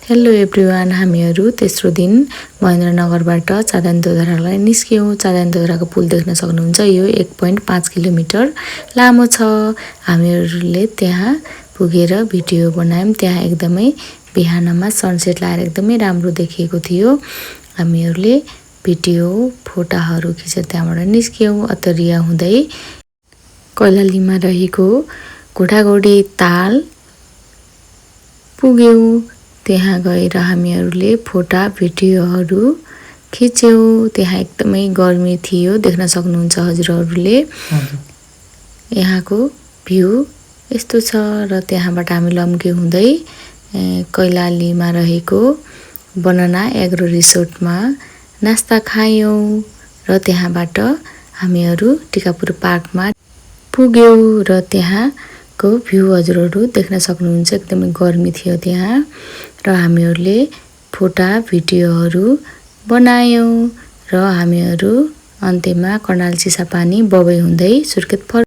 Hello everyone, हामीहरू तेस्रो दिन महेन्द्रनगरबाट चाँदनीधोधरालाई निस्क्यौँ। चाँदनीधोधराको पुल देख्न सक्नुहुन्छ। यो 1.5 किलोमिटर लामो छ। हामीहरूले त्यहाँ पुगेर भिडियो बनायौँ। त्यहाँ एकदमै बिहानमा सनसेट लाएर एकदमै राम्रो देखिएको थियो। हामीहरूले भिडियो फोटाहरू खिचेर त्यहाँबाट निस्क्यौँ। अत्तरिया हुँदै कैलालीमा रहेको घोडाघोडी ताल पुग्यौँ। त्यहाँ गएर हामीहरूले फोटा भिडियोहरू खिच्यौँ। त्यहाँ एकदमै गर्मी थियो, देख्न सक्नुहुन्छ हजुरहरूले। यहाँको भ्यू यस्तो छ र त्यहाँबाट हामी लम्के हुँदै कैलालीमा रहेको बनाना एग्रो रिसोर्टमा नास्ता खायौँ र त्यहाँबाट हामीहरू टिकापुर पार्कमा पुग्यौँ र त्यहाँको भ्यू हजुरहरू देख्न सक्नुहुन्छ। एकदमै गर्मी थियो त्यहाँ र हामीहरूले फोटा भिडियोहरू बनायौँ र हामीहरू अन्त्यमा कर्णाल चिसापानी बबई हुँदै सुर्खेत